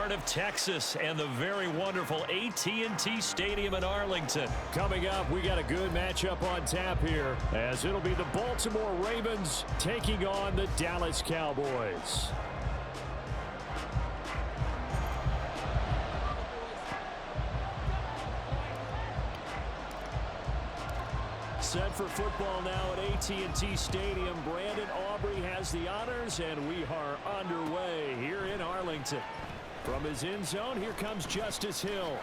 heart of Texas and the very wonderful AT&T Stadium in Arlington. Coming up, we got a good matchup on tap here, as it'll be the Baltimore Ravens taking on the Dallas Cowboys. Set for football now at AT&T Stadium. Brandon Aubrey has the honors, and we are underway here in Arlington. From his end zone, here comes Justice Hill.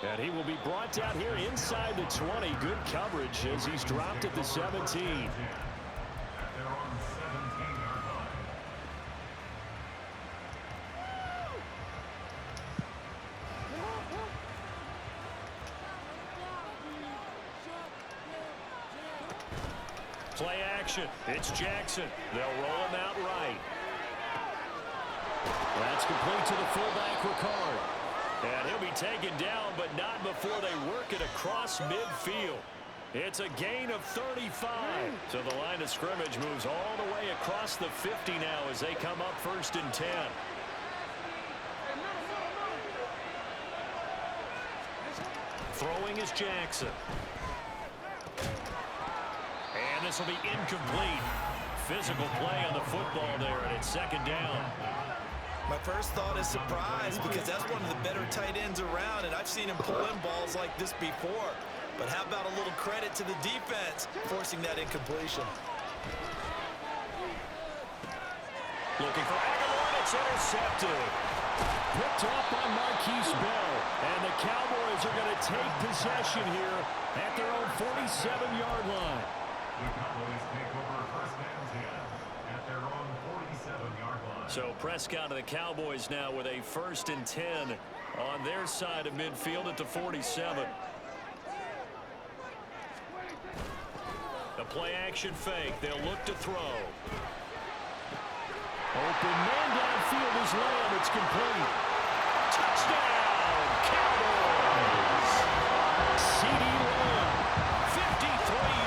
And he will be brought down here inside the 20. Good coverage as he's dropped at the 17. Play action. It's Jackson. They'll roll him out right. That's complete to the fullback, Ricard. And he'll be taken down, but not before they work it across midfield. It's a gain of 35. So the line of scrimmage moves all the way across the 50 now as they come up 1st and 10. Throwing is Jackson. And this will be incomplete. Physical play on the football there, and it's 2nd down. My first thought is surprise, because that's one of the better tight ends around, and I've seen him pull in balls like this before. But how about a little credit to the defense forcing that incompletion? Looking for Aguilar. It's intercepted. Picked off by Marquise Bell. And the Cowboys are going to take possession here at their own 47-yard line. The Cowboys take over 1st and 10 at their own 47-yard line. So Prescott and the Cowboys now with a 1st and 10 on their side of midfield at the 47. The play action fake. They'll look to throw. Open man downfield is Lamb. It's complete. Touchdown, Cowboys! C.D. Lamb, 53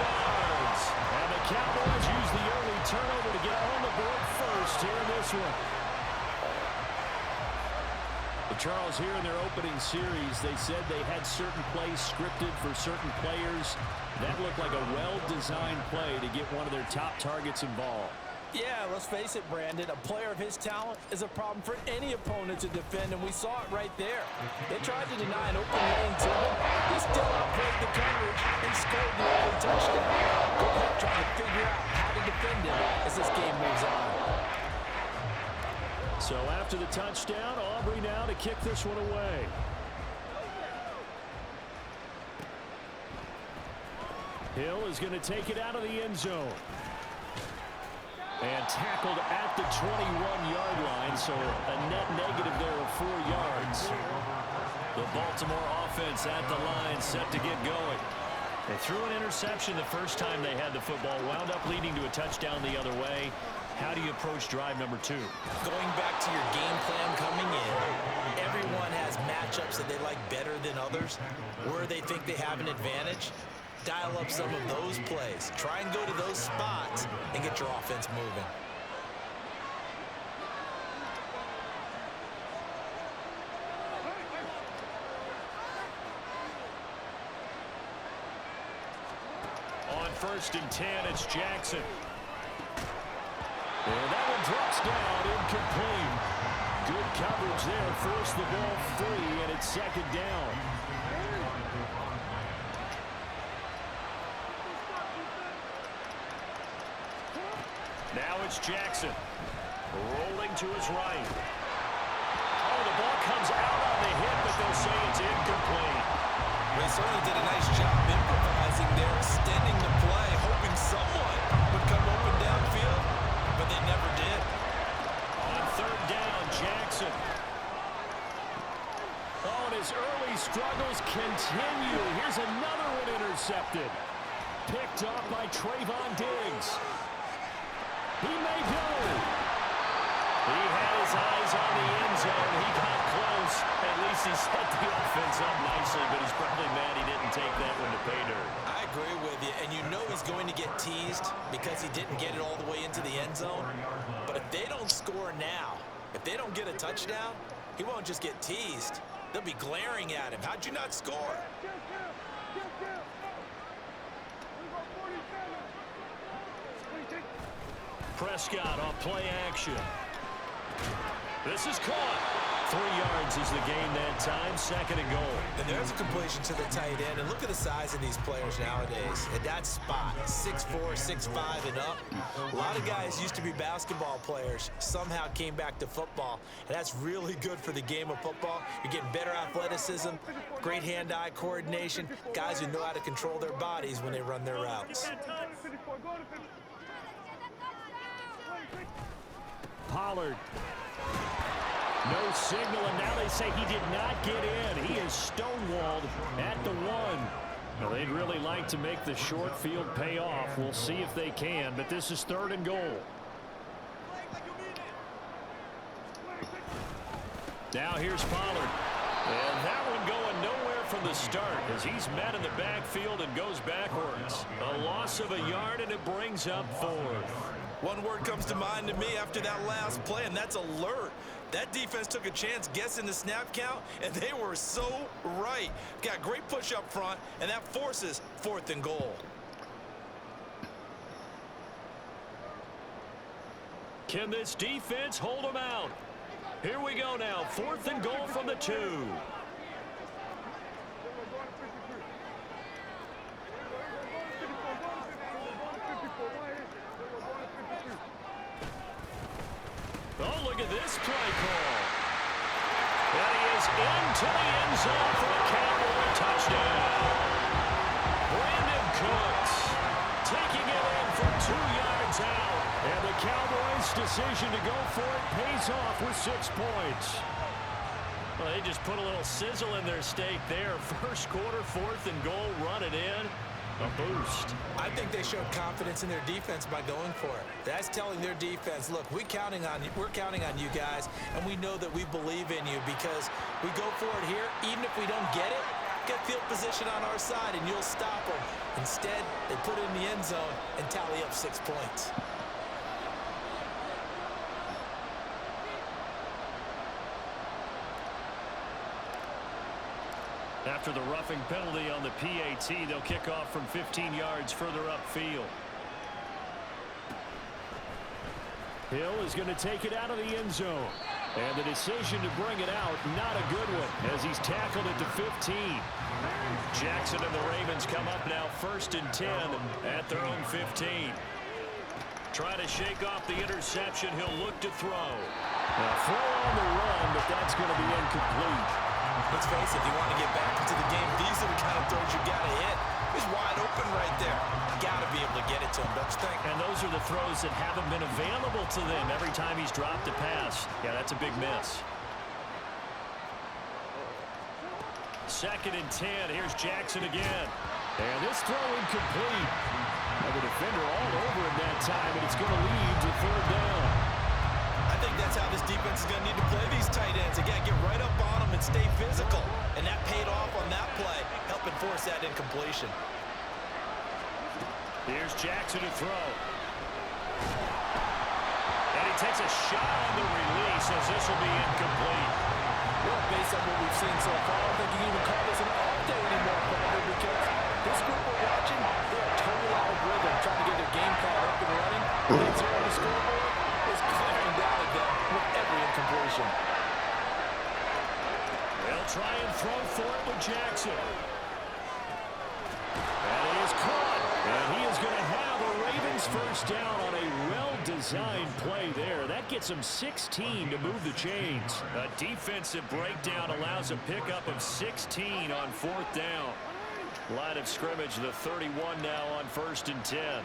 yards. And the Cowboys use the early turnover to get on the board first here in this one. Well, Charles, here in their opening series, they said they had certain plays scripted for certain players. That looked like a well-designed play to get one of their top targets involved. Yeah, let's face it, Brandon. A player of his talent is a problem for any opponent to defend, and we saw it right there. They tried to deny an open lane to him. He still outplayed the coverage and scored the early touchdown. Go ahead trying to figure out how to defend him as this game moves on. So after the touchdown, Aubrey now to kick this one away. Hill is going to take it out of the end zone. And tackled at the 21-yard line, so a net negative there of 4 yards. The Baltimore offense at the line, set to get going. They threw an interception the first time they had the football, wound up leading to a touchdown the other way. How do you approach drive number 2? Going back to your game plan coming in, everyone has matchups that they like better than others, where they think they have an advantage. Dial up some of those plays. Try and go to those spots and get your offense moving. On 1st and 10, it's Jackson. And that one drops down, incomplete. Good coverage there. Forced the ball free, and it's 2nd down. Now it's Jackson. Rolling to his right. Oh, the ball comes out on the hit, but they'll say it's incomplete. They certainly did a nice job improvising there, extending the play, hoping someone would come open downfield, but they never did. On 3rd down, Jackson. Oh, and his early struggles continue. Here's another one intercepted. Picked off by Trayvon Diggs. He may go. He had his eyes on the end zone. He got close. At least he set the offense up nicely, but he's probably mad he didn't take that one to pay dirt. I agree with you, and you know he's going to get teased because he didn't get it all the way into the end zone. But if they don't score now, If they don't get a touchdown, he won't just get teased. They'll be glaring at him. How'd you not score? Prescott off play action. This is caught. 3 yards is the gain that time, 2nd and goal. And there's a completion to the tight end. And look at the size of these players nowadays. At that spot, 6'4", 6'5", and up. A lot of guys used to be basketball players, somehow came back to football. And that's really good for the game of football. You're getting better athleticism, great hand-eye coordination, guys who know how to control their bodies when they run their routes. Pollard. No signal, and now they say he did not get in. He is stonewalled at the 1. Well, they'd really like to make the short field pay off. We'll see if they can, but this is 3rd and goal. Now here's Pollard. And that one going nowhere from the start as he's met in the backfield and goes backwards. A loss of a yard, and it brings up 4th. One word comes to mind to me after that last play, and that's alert. That defense took a chance guessing the snap count, and they were so right. Got great push up front, and that forces 4th and goal. Can this defense hold them out? Here we go now. 4th and goal from the 2. Oh, look at this play call. And he is into the end zone for a Cowboy touchdown. Brandon Cooks taking it in for 2 yards out. And the Cowboys' decision to go for it pays off with 6 points. Well, they just put a little sizzle in their steak there. First quarter, 4th and goal, run it in. A boost. I think they showed confidence in their defense by going for it. That's telling their defense, look, we're counting on you guys, and we know that we believe in you because we go for it here. Even if we don't get it, get field position on our side, and you'll stop them. Instead, they put it in the end zone and tally up 6 points. After the roughing penalty on the PAT, they'll kick off from 15 yards further upfield. Hill is going to take it out of the end zone. And the decision to bring it out, not a good one, as he's tackled at the 15. Jackson and the Ravens come up now 1st and 10 at their own 15. Try to shake off the interception. He'll look to throw. Now throw on the run, but that's going to be incomplete. Let's face it, if you want to get back into the game, these are the kind of throws you got to hit. He's wide open right there. Got to be able to get it to him, don't you think? And those are the throws that haven't been available to them every time he's dropped a pass. Yeah, that's a big miss. 2nd and 10. Here's Jackson again. And this throw incomplete. And the defender all over him that time, and it's going to lead to 3rd down. I think that's how this defense is going to need to play these tight ends. They got to get right up on them and stay physical. And that paid off on that play, helping force that incompletion. Here's Jackson to throw. And he takes a shot on the release as this will be incomplete. Well, based on what we've seen so far, I don't think you can even call this an off day anymore, Brandon, because this group we're watching, they're totally out of rhythm, trying to get their game plan up and running. It's here on the scoreboard. It's glaring down at them with every incompletion. They'll try and throw for it with Jackson. And he is caught. And he is going to have a Ravens first down on a well-designed play there. That gets him 16 to move the chains. A defensive breakdown allows a pickup of 16 on 4th down. Line of scrimmage, the 31 now on 1st and 10.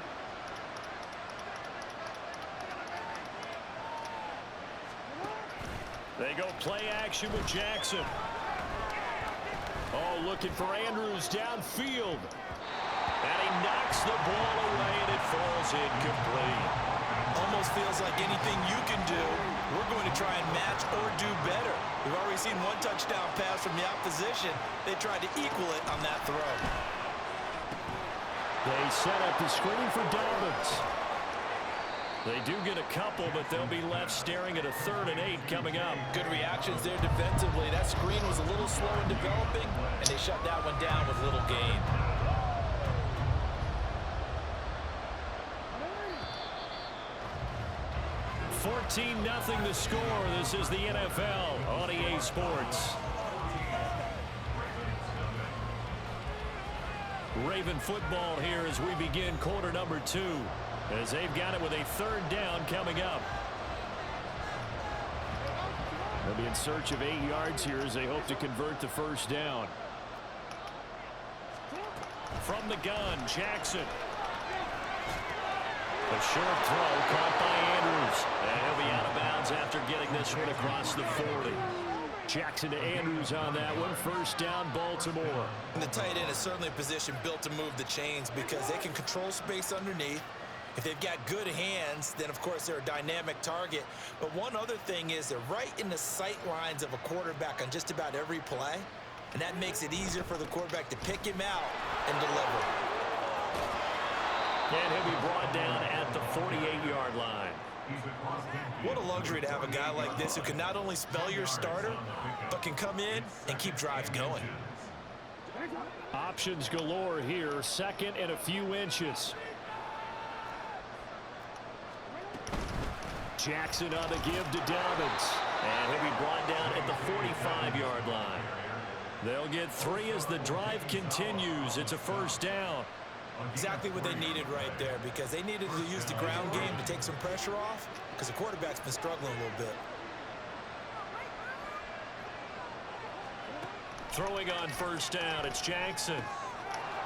They go play action with Jackson. Oh, looking for Andrews downfield. And he knocks the ball away, and it falls incomplete. Almost feels like anything you can do, we're going to try and match or do better. We've already seen one touchdown pass from the opposition. They tried to equal it on that throw. They set up the screen for Dobbins. They do get a couple, but they'll be left staring at a 3rd and 8 coming up. Good reactions there defensively. That screen was a little slow in developing, and they shut that one down with little gain. $14-0 the score. This is the NFL on EA Sports. Raven football here as we begin quarter number 2. As they've got it with a 3rd down coming up. They'll be in search of 8 yards here as they hope to convert the 1st down. From the gun, Jackson. A short throw caught by Andrews. And he'll be out of bounds after getting this one across the 40. Jackson to Andrews on that one. 1st down, Baltimore. And the tight end is certainly a position built to move the chains because they can control space underneath. If they've got good hands, then of course they're a dynamic target. But one other thing is they're right in the sight lines of a quarterback on just about every play. And that makes it easier for the quarterback to pick him out and deliver. And he'll be brought down at the 48-yard line. What a luxury to have a guy like this who can not only spell your starter, but can come in and keep drives going. Options galore here. 2nd and a few inches. Jackson on the give to Dobbins. And he'll be brought down at the 45-yard line. They'll get 3 as the drive continues. It's a 1st down. Exactly what they needed right there because they needed to use the ground game to take some pressure off because the quarterback's been struggling a little bit. Throwing on 1st down, it's Jackson.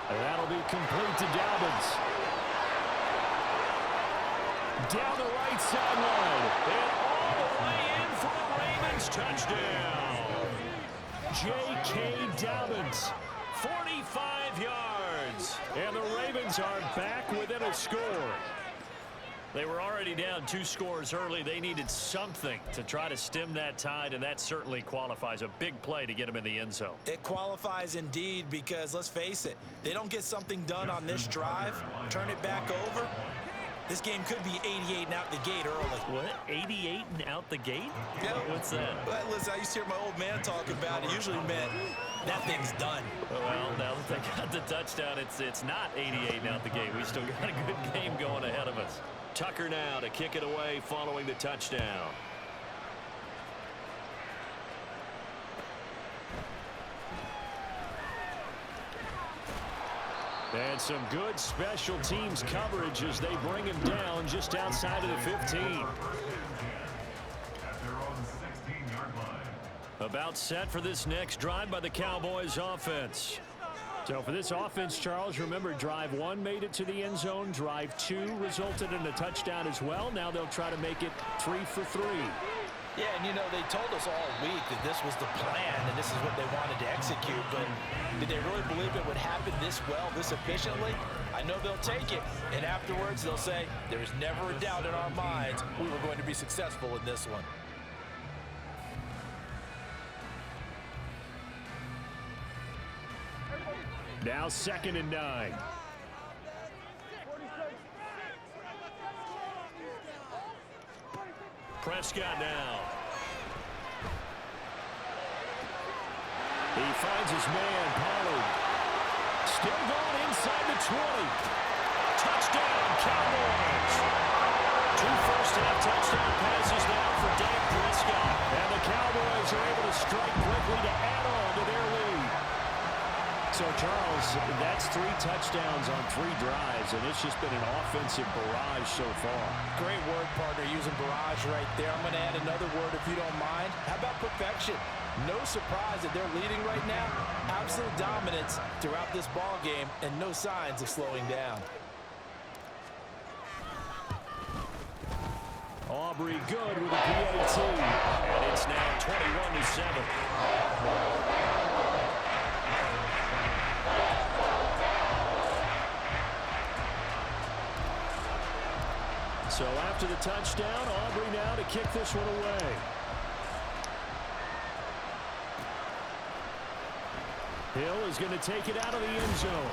And that'll be complete to Dobbins. Down the right sideline. And all the way in for the Ravens touchdown. J.K. Dobbins, 45 yards. And the Ravens are back within a score. They were already down 2 scores early. They needed something to try to stem that tide, and that certainly qualifies. A big play to get them in the end zone. It qualifies indeed because, let's face it, they don't get something done on this drive, turn it back over, this game could be 88 and out the gate early. What? 88 and out the gate? Yeah. What's that? Well, listen, I used to hear my old man talk about it. Usually meant that thing's done. Well, now that they got the touchdown, it's not 88 and out the gate. We still got a good game going ahead of us. Tucker now to kick it away following the touchdown. And some good special teams coverage as they bring him down just outside of the 15. About set for this next drive by the Cowboys offense. So for this offense, Charles, remember drive 1 made it to the end zone. Drive 2 resulted in a touchdown as well. Now they'll try to make it 3 for 3. Yeah, and you know, they told us all week that this was the plan and this is what they wanted to execute, but did they really believe it would happen this well, this efficiently? I know they'll take it, and afterwards they'll say, there was never a doubt in our minds we were going to be successful in this one. Now 2nd and 9. Prescott now. He finds his man, Pollard. Still going inside the 20. Touchdown, Cowboys. 2 first-half touchdown passes now for Dak Prescott. And the Cowboys are able to strike quickly to add on to their lead. So, Charles, that's 3 touchdowns on 3 drives, and it's just been an offensive barrage so far. Great word, partner, using barrage right there. I'm going to add another word if you don't mind. How about perfection? No surprise that they're leading right now. Absolute dominance throughout this ball game and no signs of slowing down. Aubrey good with a PAT. And it's now 21-7. So after the touchdown, Aubrey now to kick this one away. Hill is going to take it out of the end zone.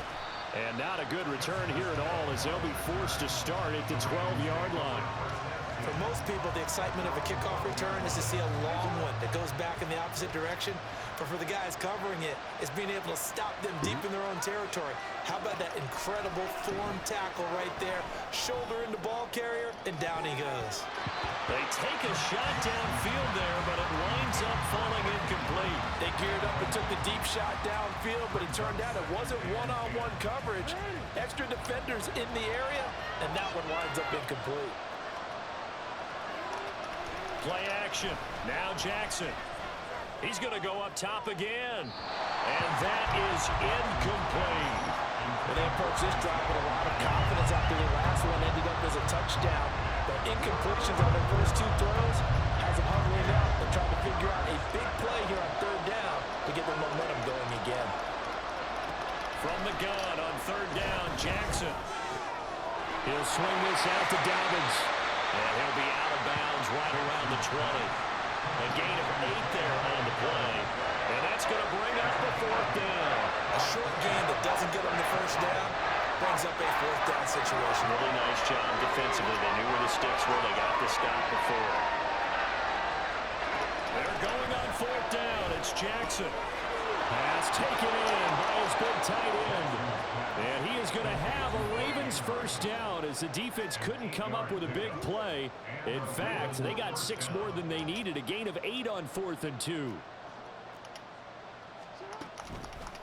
And not a good return here at all as they'll be forced to start at the 12-yard line. For most people, the excitement of a kickoff return is to see a long one that goes back in the opposite direction. But for the guys covering it, it's being able to stop them deep in their own territory. How about that incredible form tackle right there? Shoulder into ball carrier, and down he goes. They take a shot downfield there, but it winds up falling incomplete. They geared up and took the deep shot downfield, but it turned out it wasn't one-on-one coverage. Extra defenders in the area, and that one winds up incomplete. Play action. Now Jackson. He's going to go up top again. And that is incomplete. Well, they approached this drive with a lot of confidence after the last one ended up as a touchdown. But incompletions on their first two throws has them hovering out. They're trying to figure out a big play here on third down to get their momentum going again. From the gun on third down, Jackson. He'll swing this out to Dobbins. And he'll be out of bounds right around the 20. A gain of 8 there on the play. And that's going to bring up the fourth down. A short gain that doesn't get them the first down brings up a fourth down situation. Really nice job defensively. They knew where the sticks were. They got the stop before. They're going on fourth down. It's Jackson. Pass taken in by his big tight end. And he is going to have a Ravens first down as the defense couldn't come up with a big play. In fact, they got 6 more than they needed. A gain of 8 on 4th and 2.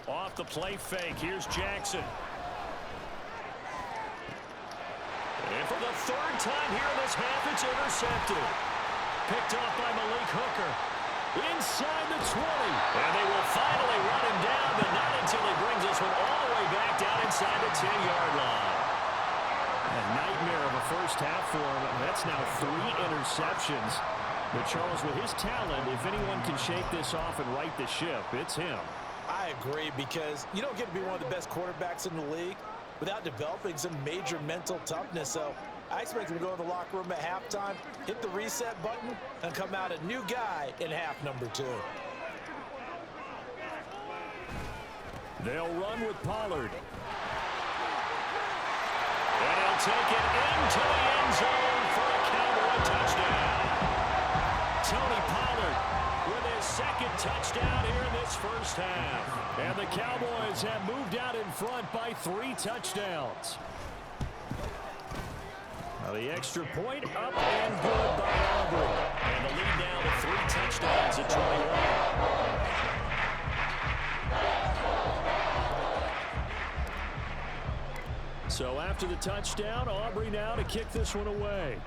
Off the play fake. Here's Jackson. And for the third time here in this half, it's intercepted. Picked off by Malik Hooker. Inside the 20. And they will finally run him down, but not until he brings this one all the way back down inside the 10-yard line. A nightmare of a first half for him. That's now 3 interceptions. But Charles, with his talent, if anyone can shake this off and right the ship, it's him. I agree, because you don't get to be one of the best quarterbacks in the league without developing some major mental toughness. So I expect him to go to the locker room at halftime, hit the reset button, and come out a new guy in half number 2. They'll run with Pollard. And he'll take it into the end zone for a Cowboy touchdown. Tony Pollard with his second touchdown here in this first half. And the Cowboys have moved out in front by 3 touchdowns. Now the extra point up and good by Aubrey. And the lead now to 3 touchdowns at 21. So after the touchdown, Aubrey now to kick this one away.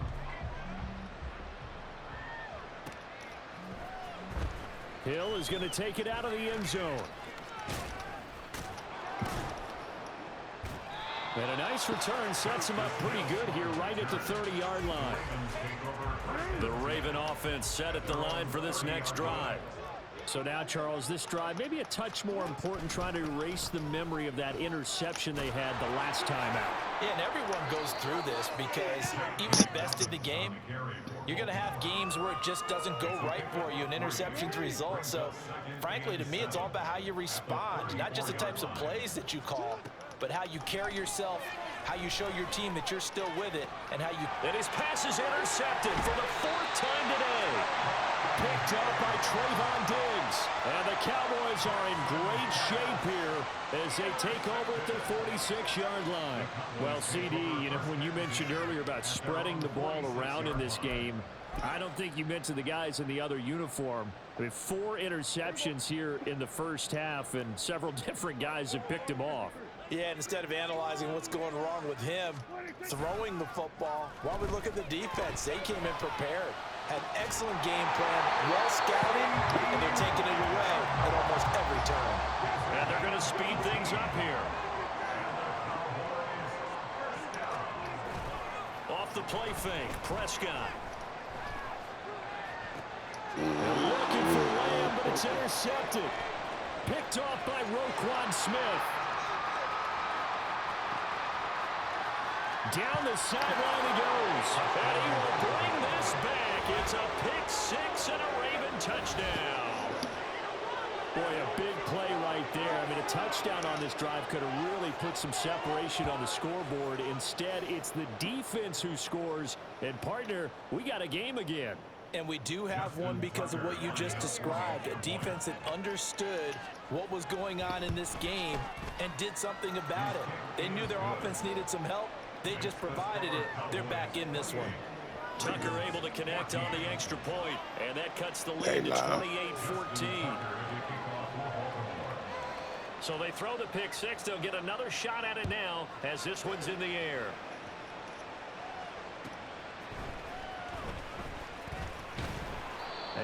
Hill is going to take it out of the end zone. And a nice return sets him up pretty good here right at the 30-yard line. The Raven offense set at the line for this next drive. So now, Charles, this drive maybe a touch more important, trying to erase the memory of that interception they had the last time out. Yeah, and everyone goes through this, because even the best in the game, you're going to have games where it just doesn't go right for you, and interceptions result. So, frankly, to me, it's all about how you respond, not just the types of plays that you call, but how you carry yourself, how you show your team that you're still with it, and how you... And his pass is intercepted for the 4th time today. Picked up by Trayvon Diggs. And the Cowboys are in great shape here as they take over at their 46-yard line. Well, CD, you know, when you mentioned earlier about spreading the ball around in this game, I don't think you mentioned the guys in the other uniform. I mean, 4 interceptions here in the first half, and several different guys have picked him off. Yeah, and instead of analyzing what's going wrong with him, throwing the football, while we look at the defense, they came in prepared. Had an excellent game plan, well scouted, and they're taking it away at almost every turn. And they're going to speed things up here. Off the play fake, Prescott. Looking for Lamb, but it's intercepted. Picked off by Roquan Smith. Down the sideline he goes. And he will bring this back. It's a pick 6 and a Raven touchdown. Boy, a big play right right there. I mean, a touchdown on this drive could have really put some separation on the scoreboard. Instead, it's the defense who scores. And, partner, we got a game again. And we do have one because of what you just described. A defense that understood what was going on in this game and did something about it. They knew their offense needed some help. They just provided it. They're back in this one. Tucker able to connect on the extra point, and that cuts the lead to 28-14. So they throw the pick six. They'll get another shot at it now as this one's in the air.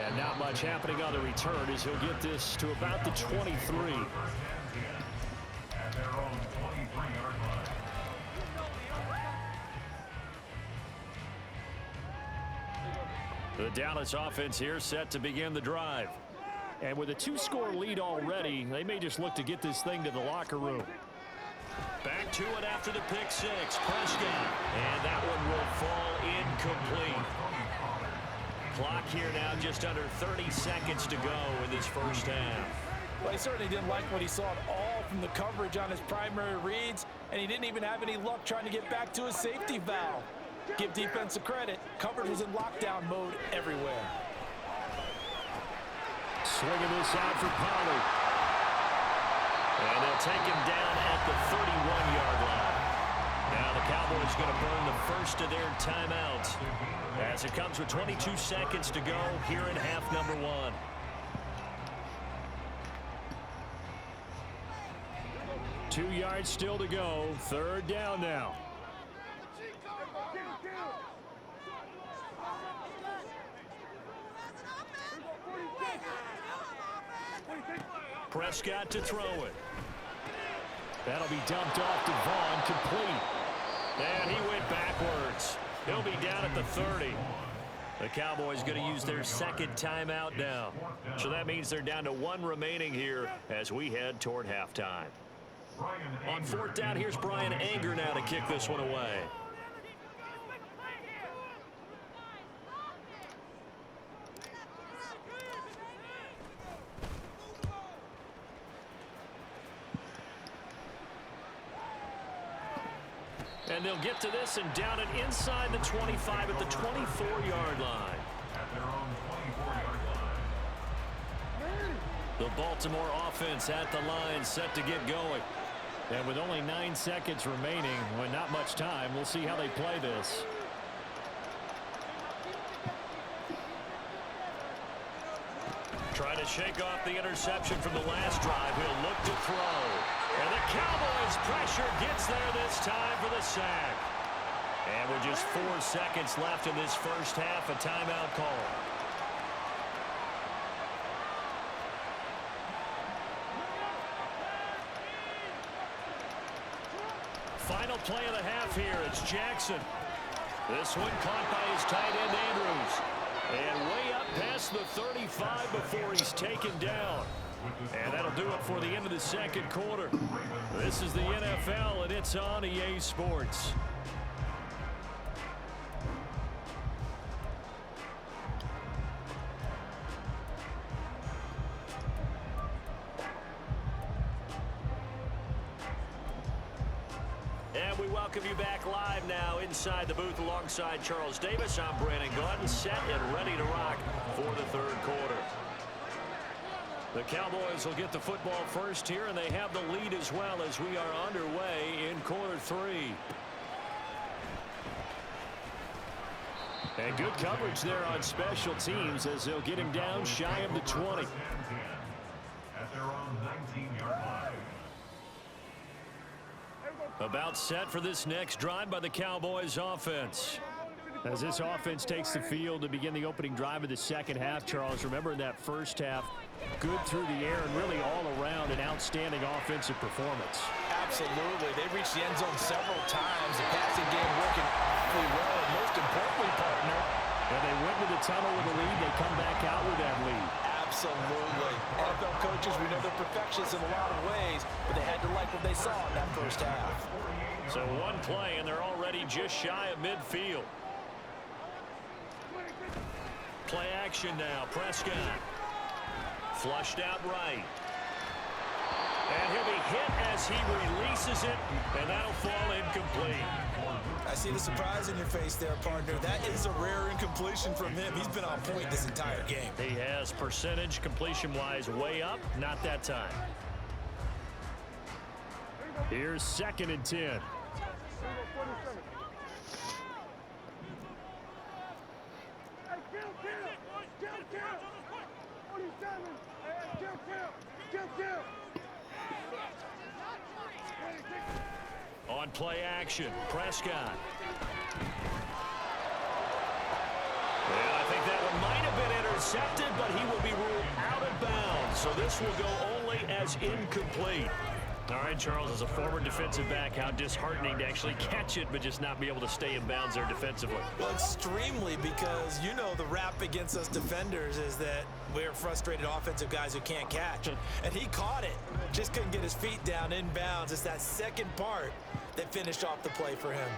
And not much happening on the return as he'll get this to about the 23. The Dallas offense here set to begin the drive. And with a two-score lead already, they may just look to get this thing to the locker room. Back to it after the pick six. Prescott. And that one will fall incomplete. Clock here now just under 30 seconds to go in this first half. Well, he certainly didn't like what he saw at all from the coverage on his primary reads, and he didn't even have any luck trying to get back to his safety valve. Give defense a credit. Coverage was in lockdown mode everywhere. Swinging this out for Pollard. And they'll take him down at the 31-yard line. Now the Cowboys going to burn the first of their timeouts as it comes with 22 seconds to go here in half number one. Two yards still to go. Third down now. Prescott to throw it. That'll be dumped off to Vaughn, complete. And he went backwards. He'll be down at the 30. The Cowboys going to use their second timeout now. So that means they're down to one remaining here as we head toward halftime. On fourth down, here's Brian Anger now to kick this one away. And they'll get to this and down it inside the 25 at the 24-yard line. The Baltimore offense at the line set to get going. And with only 9 seconds remaining, when not much time, we'll see how they play this. Trying to shake off the interception from the last drive. He'll look to throw. And the Cowboys pressure gets there this time for the sack. And with just 4 seconds left in this first half, a timeout call. Final play of the half here. It's Jackson. This one caught by his tight end Andrews. And way up past the 35 before he's taken down. And that'll do it for the end of the second quarter. This is the NFL, and it's on EA Sports. And we welcome you back live now inside the booth alongside Charles Davis. I'm Brandon Gaudin, set and ready to rock for the third quarter. The Cowboys will get the football first here, and they have the lead as well as we are underway in quarter three. And good coverage there on special teams as they'll get him down shy of the 20. At their own 19-yard line. About set for this next drive by the Cowboys offense. As this offense takes the field to begin the opening drive of the second half, Charles, remember in that first half, good through the air and really all around an outstanding offensive performance. Absolutely. They reached the end zone several times. The passing game working awfully well. And most importantly, partner, and they went to the tunnel with a lead. They come back out with that lead. Absolutely. NFL coaches, we know they're perfectionists in a lot of ways, but they had to like what they saw in that first half. So one play, and they're already just shy of midfield. Play action now. Prescott. Flushed out right. And he'll be hit as he releases it, and that'll fall incomplete. I see the surprise in your face there, partner. That is a rare incompletion from him. He's been on point this entire game. He has percentage completion-wise way up, not that time. Here's 2nd and 10. On play action, Prescott. And I think that one might have been intercepted, but he will be ruled out of bounds. So this will go only as incomplete. All right, Charles, as a former defensive back, how disheartening to actually catch it, but just not be able to stay in bounds there defensively. Well, extremely, because you know the rap against us defenders is that we're frustrated offensive guys who can't catch. And he caught it. Just couldn't get his feet down in bounds. It's that second part that finished off the play for him.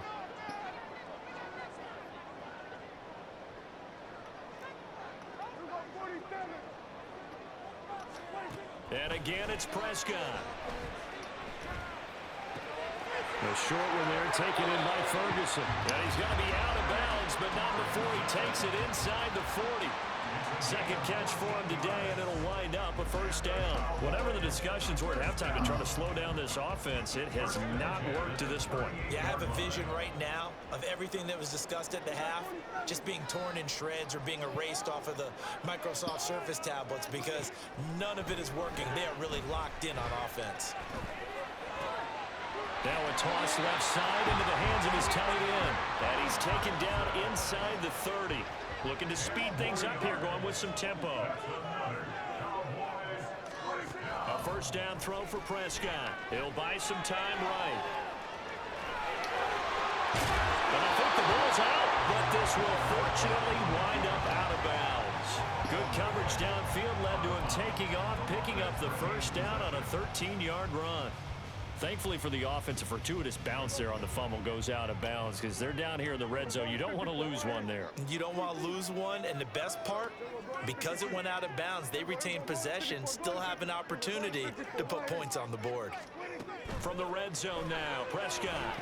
And again, it's Prescott. The short one there taken in by Ferguson. And he's going to be out of bounds, but not before he takes it inside the 40. Second catch for him today, and it'll wind up a first down. Whatever the discussions were at halftime to try to slow down this offense, it has not worked to this point. Yeah, I have a vision right now of everything that was discussed at the half just being torn in shreds or being erased off of the Microsoft Surface tablets because none of it is working. They are really locked in on offense. Now a toss left side into the hands of his tight end. And he's taken down inside the 30. Looking to speed things up here, going with some tempo. A first down throw for Prescott. He'll buy some time right. And I think the ball's out, but this will fortunately wind up out of bounds. Good coverage downfield led to him taking off, picking up the first down on a 13-yard run. Thankfully for the offense, a fortuitous bounce there on the fumble goes out of bounds because they're down here in the red zone. You don't want to lose one there. You don't want to lose one, and the best part, because it went out of bounds, they retain possession, still have an opportunity to put points on the board. From the red zone now, Prescott.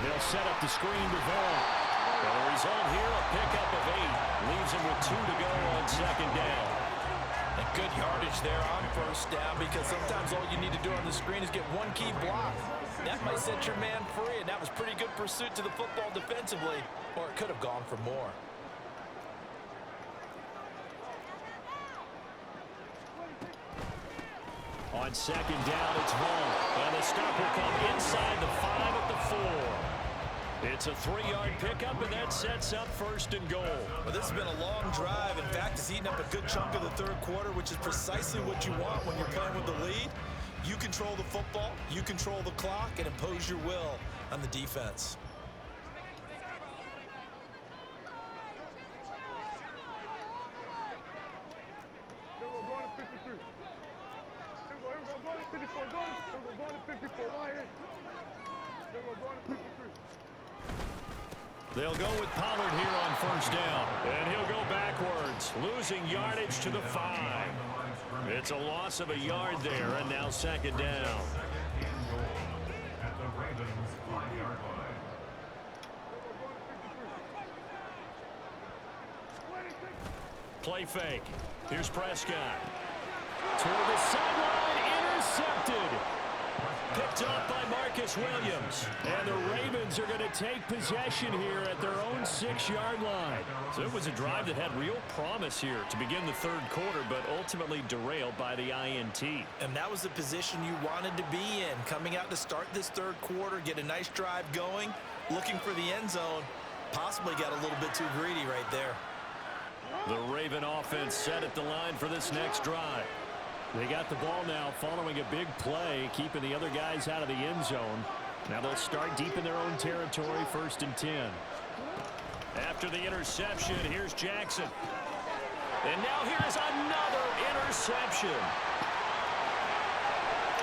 They'll set up the screen to Vaughn. The result here, a pickup of 8. Leaves him with 2 to go on second down. And good yardage there on first down because sometimes all you need to do on the screen is get one key block. That might set your man free, and that was pretty good pursuit to the football defensively, or it could have gone for more. On second down, it's Vaughn. And the stop will come inside the 5 at the 4. It's a 3-yard pickup, and that sets up first and goal. Well, this has been a long drive. In fact, it's eaten up a good chunk of the third quarter, which is precisely what you want when you're playing with the lead. You control the football, you control the clock, and impose your will on the defense. They'll go with Pollard here on first down. And he'll go backwards, losing yardage to the 5. It's a loss of a yard there, and now second down. Play fake. Here's Prescott. Toward the sideline, intercepted. Picked up by Marcus Williams. And the Ravens are going to take possession here at their own 6-yard line. So it was a drive that had real promise here to begin the third quarter, but ultimately derailed by the INT. And that was the position you wanted to be in. Coming out to start this third quarter, get a nice drive going, looking for the end zone. Possibly got a little bit too greedy right there. The Raven offense set at the line for this next drive. They got the ball now following a big play, keeping the other guys out of the end zone. Now they'll start deep in their own territory, 1st and 10. After the interception, here's Jackson. And now here's another interception.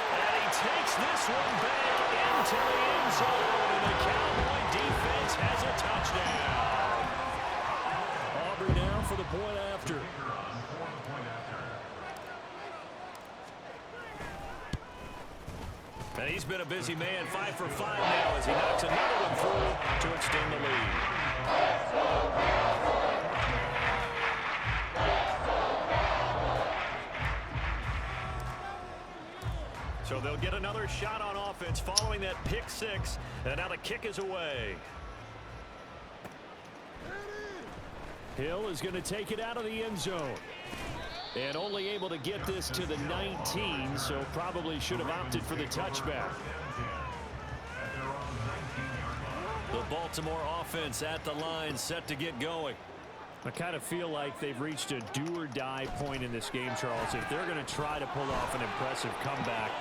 And he takes this one back into the end zone, and the Cowboy defense has a touchdown. Aubrey now for the point after. And he's been a busy man, 5 for 5 now as he knocks another one through to extend the lead. So they'll get another shot on offense following that pick six, and now the kick is away. Hill is going to take it out of the end zone. And only able to get this to the 19, so probably should have opted for the touchback. The Baltimore offense at the line, set to get going. I kind of feel like they've reached a do-or-die point in this game, Charles. If they're going to try to pull off an impressive comeback,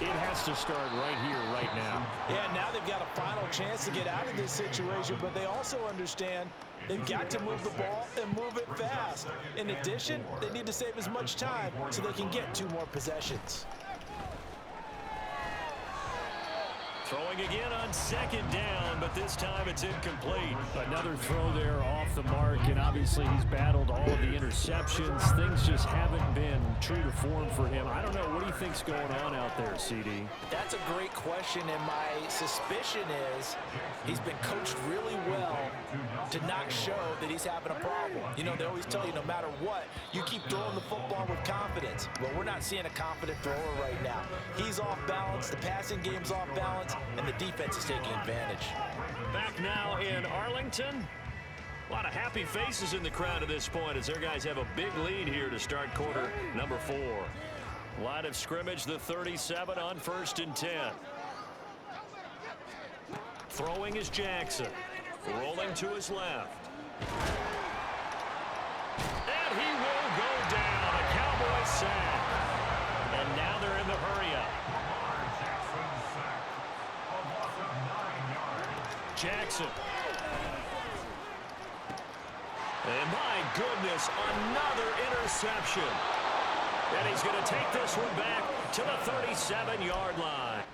it has to start right here, right now. Yeah, now they've got a final chance to get out of this situation, but they also understand they've got to move the ball and move it fast. In addition, they need to save as much time so they can get 2 more possessions. Throwing again on second down, but this time it's incomplete. Another throw there off the mark, and obviously he's battled all of the interceptions. Things just haven't been true to form for him. I don't know. What do you think's going on out there, CD? That's a great question, and my suspicion is he's been coached really well to not show that he's having a problem. You know, they always tell you no matter what, you keep throwing the football with confidence. Well, we're not seeing a confident thrower right now. He's off balance, the passing game's off balance, and the defense is taking advantage. Back now in Arlington. A lot of happy faces in the crowd at this point as their guys have a big lead here to start quarter number 4. Line of scrimmage, the 37 on 1st and 10. Throwing is Jackson. Rolling to his left. And he will go down. A Cowboy sack. And now they're in the hurry-up. Jackson. And my goodness, another interception. And he's going to take this one back to the 37-yard line.